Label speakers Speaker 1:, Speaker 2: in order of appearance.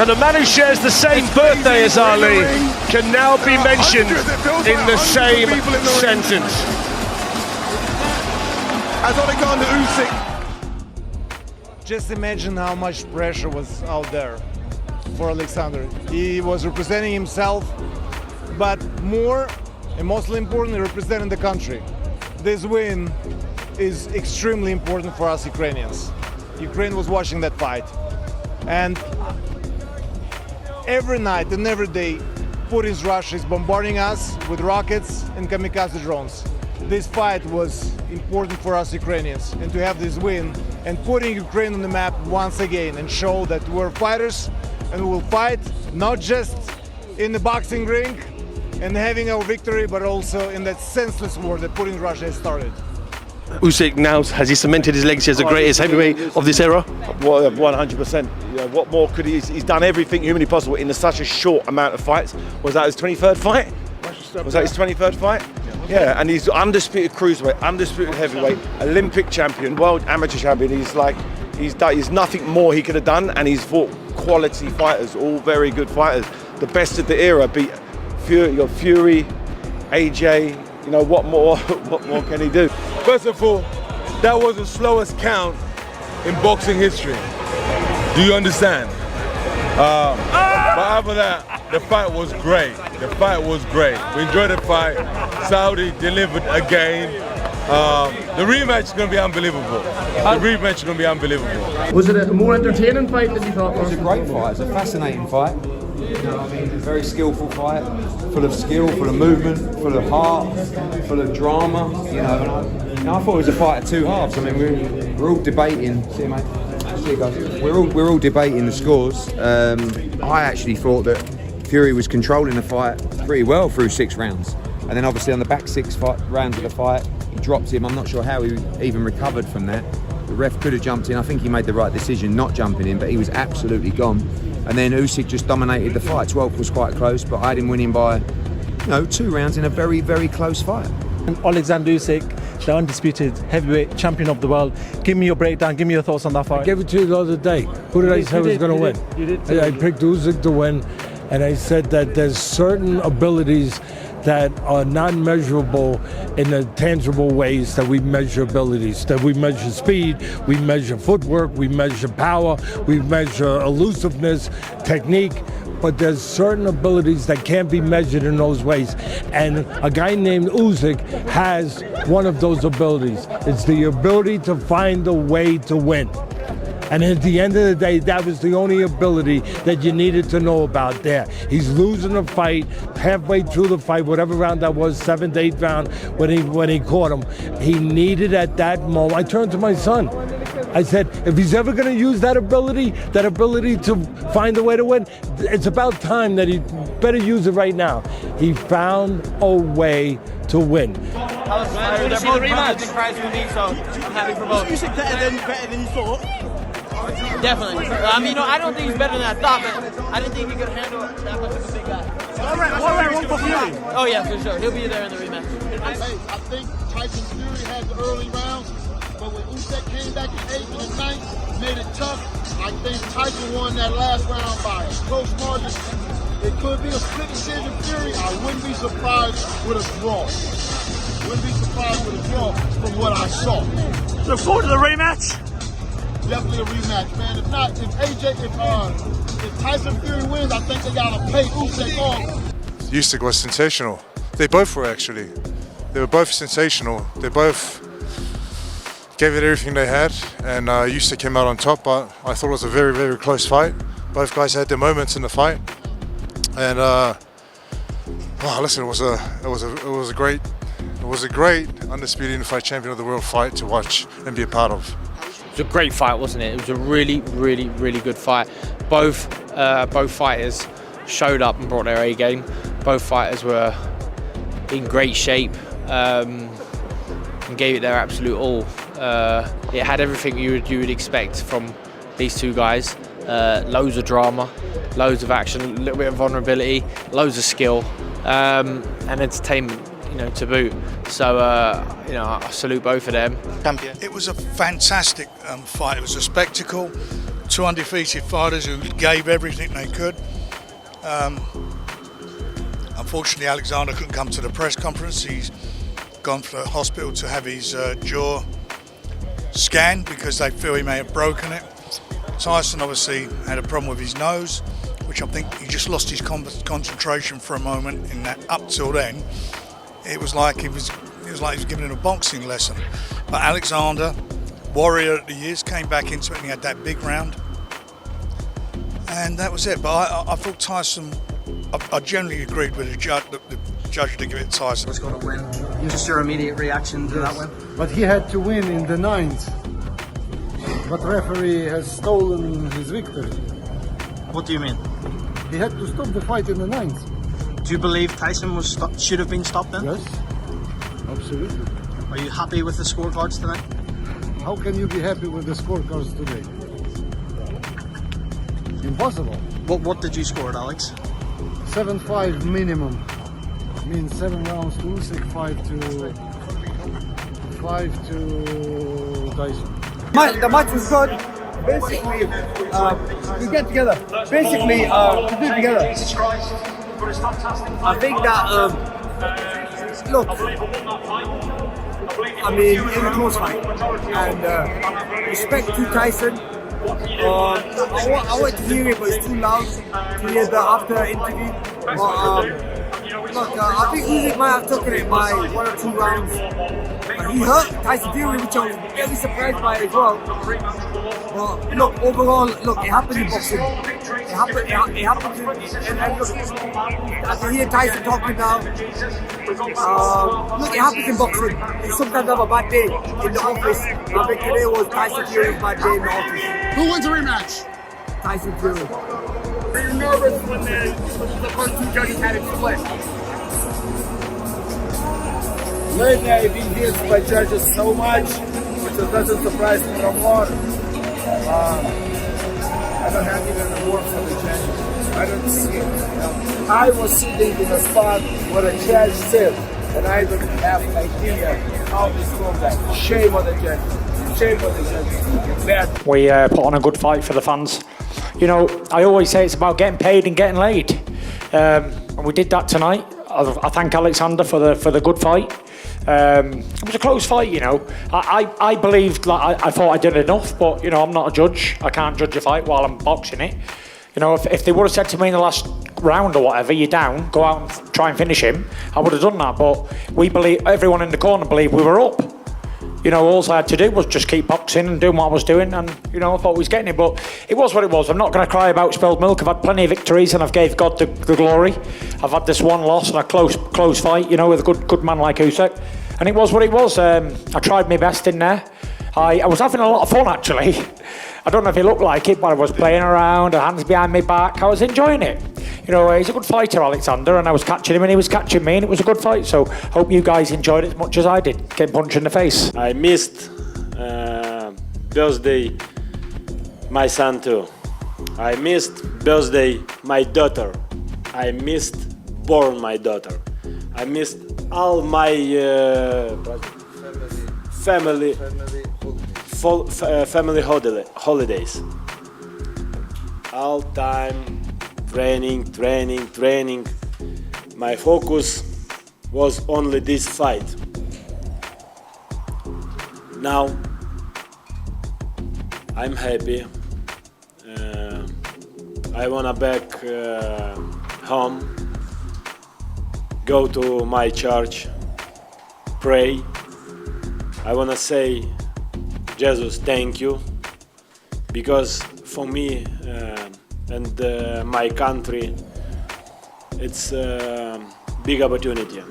Speaker 1: And the man who shares the same birthday as Ali can now be mentioned in the same sentence.
Speaker 2: As Oleksandr Usyk.
Speaker 3: Just imagine how much pressure was out there for Oleksandr. He was representing himself, but more and mostly importantly, representing the country. This win is extremely important for us Ukrainians. Ukraine was watching that fight, and every night and every day, Putin's Russia is bombarding us with rockets and kamikaze drones. This fight was important for us Ukrainians, and to have this win and putting Ukraine on the map once again and show that we're fighters and we will fight not just in the boxing ring and having our victory, but also in that senseless war that Putin Russia has started.
Speaker 1: Usyk now, has he cemented his legacy as the greatest heavyweight of this era?
Speaker 4: Well, 100%. You know, what more could he? He's done everything humanly possible in such a short amount of fights. Was that his 23rd fight? Was that his 23rd fight? Yeah, and he's undisputed cruiserweight, undisputed heavyweight, Olympic champion, world amateur champion. He's nothing more he could have done, and he's fought quality fighters, all very good fighters. The best of the era beat Fury. You got Fury, AJ. You know, what more can he do?
Speaker 2: First of all, that was the slowest count in boxing history. Do you understand? But after that, the fight was great. The fight was great. We enjoyed the fight. Saudi delivered again. The rematch is going to be unbelievable. The rematch is going to be unbelievable.
Speaker 5: Was it a more entertaining fight than you thought?
Speaker 6: It was a great fight. It was a fascinating fight. You know what I mean? A very skillful fight, full of skill, full of movement, full of heart, full of drama. You know, and I thought it was a fight of two halves. I mean, we're all debating. See you, mate. See you guys. We're all debating the scores. I actually thought that Fury was controlling the fight pretty well through 6 rounds, and then obviously on the back 6 rounds of the fight, he dropped him. I'm not sure how he even recovered from that. The ref could have jumped in. I think he made the right decision not jumping in, but he was absolutely gone. And then Usyk just dominated the fight. 12th was quite close, but I had him winning by, 2 rounds in a very, very close fight.
Speaker 7: Oleksandr Usyk, the undisputed heavyweight champion of the world. Give me your breakdown, give me your thoughts on that fight.
Speaker 8: I gave it to you the other day. Who did I say was going to win?
Speaker 7: You did.
Speaker 8: I picked Usyk to win, and I said that there's certain abilities that are not measurable in the tangible ways that we measure abilities, that we measure speed, we measure footwork, we measure power, we measure elusiveness, technique, but there's certain abilities that can't be measured in those ways. And a guy named Usyk has one of those abilities. It's the ability to find a way to win. And at the end of the day, that was the only ability that you needed to know about there. He's losing a fight, halfway through the fight, whatever round that was, 7th, 8th round, when he caught him. He needed at that moment, I turned to my son. I said, if he's ever going to use that ability to find a way to win, it's about time that he better use it right now. He found a way to win.
Speaker 9: I was inspired. They're both brothers in Christ with me, so I'm happy for both.
Speaker 2: Usyk better than you thought?
Speaker 9: Definitely. I mean, I don't think he's better than I thought, but I didn't think he could handle that much of a big guy.
Speaker 2: What for Fury?
Speaker 9: Oh yeah, for sure. He'll be there in the rematch.
Speaker 10: Hey, I think Tyson Fury had the early rounds, but when Usyk came back in 8th and 9th, made it tough, I think Tyson won that last round by a close margin. It could be a split decision Fury. I wouldn't be surprised with a draw. Wouldn't be surprised with a draw from what I saw.
Speaker 2: Look forward to the rematch.
Speaker 10: Definitely a rematch, man. If Tyson Fury wins, I think they gotta pay Usyk off.
Speaker 11: Usyk was sensational. They both were actually. They were both sensational. They both gave it everything they had, and Usyk came out on top. But I thought it was a very, very close fight. Both guys had their moments in the fight, and listen, it was a great undisputed unified champion of the world fight to watch and be a part of.
Speaker 12: It was a great fight, wasn't it? It was a really, really, really good fight. Both fighters showed up and brought their A game. Both fighters were in great shape and gave it their absolute all. It had everything you would expect from these two guys. Loads of drama, loads of action, a little bit of vulnerability, loads of skill, and entertainment, to boot. So, I salute both of them.
Speaker 13: It was a fantastic fight. It was a spectacle. two undefeated fighters who gave everything they could. Unfortunately, Oleksandr couldn't come to the press conference. He's gone to the hospital to have his jaw scanned because they feel he may have broken it. Tyson obviously had a problem with his nose, which I think he just lost his concentration for a moment. In that, up till then, it was like he was giving him a boxing lesson. But Oleksandr, warrior that he is, came back into it and he had that big round, and that was it. But I thought Tyson, I generally agreed with the judge to give it to Tyson.
Speaker 14: Was going to win. Just your immediate reaction to that win?
Speaker 15: But he had to win in the 9th. But referee has stolen his victory.
Speaker 14: What do you mean?
Speaker 15: He had to stop the fight in the 9th.
Speaker 14: Do you believe Tyson should have been stopped then?
Speaker 15: Yes, absolutely.
Speaker 14: Are you happy with the scorecards tonight?
Speaker 15: How can you be happy with the scorecards today? Impossible.
Speaker 14: What did you score, Alex?
Speaker 15: 7-5 minimum. Means 7 rounds to Usyk, 5 to Tyson.
Speaker 16: The match was good. Basically, we get together. Basically, we do it together. I think that, look, I mean, it was a close fight. And respect to Tyson. I want to hear it, but it's too loud to hear the after interview. But, look, I think Usyk might have taken it by 1 or 2 rounds. He hurt Tyson Fury, which I was very surprised by as well. But look, overall, look, it happens in boxing. It happens and look, I can hear Tyson talking now. Look, it happens in boxing. You sometimes have a bad day in the office. I think today was Tyson Fury's bad day in the office.
Speaker 17: Who wins the rematch?
Speaker 16: Tyson Fury.
Speaker 17: Were you nervous when the first 2 judges had it split?
Speaker 16: Lately, I've been here by judges so much, which doesn't surprise me no more. I don't have even a word for the judges. I don't see it. I was sitting in a spot where a judge sits, and I don't have an idea how this goes down. Shame on the judges. Shame on the judges.
Speaker 18: We put on a good fight for the fans. You know, I always say it's about getting paid and getting laid. And we did that tonight. I thank Oleksandr for the good fight. It was a close fight, you know. I believed, like, I thought I did enough, but, you know, I'm not a judge. I can't judge a fight while I'm boxing it. You know, if they would have said to me in the last round or whatever, you're down, go out and try and finish him, I would have done that. But we believe, everyone in the corner believed we were up. You know, all I had to do was just keep boxing and doing what I was doing, and, you know, I thought we was getting it, but it was what it was. I'm not going to cry about spilled milk. I've had plenty of victories and I've gave God the glory. I've had this one loss and a close fight, you know, with a good man like Usyk, and it was what it was. I tried my best in there. I was having a lot of fun, actually. I don't know if it looked like it, but I was playing around, hands behind my back. I was enjoying it. You know, he's a good fighter, Oleksandr, and I was catching him and he was catching me, and it was a good fight. So hope you guys enjoyed it as much as I did, getting punched in the face.
Speaker 19: I missed birthday my son too. I missed birthday my daughter. I missed born my daughter. I missed all my family holidays. All time training. My focus was only this fight. Now I'm happy. I wanna back home, go to my church, pray. I wanna say, Jesus, thank you, because for me and my country, it's a big opportunity.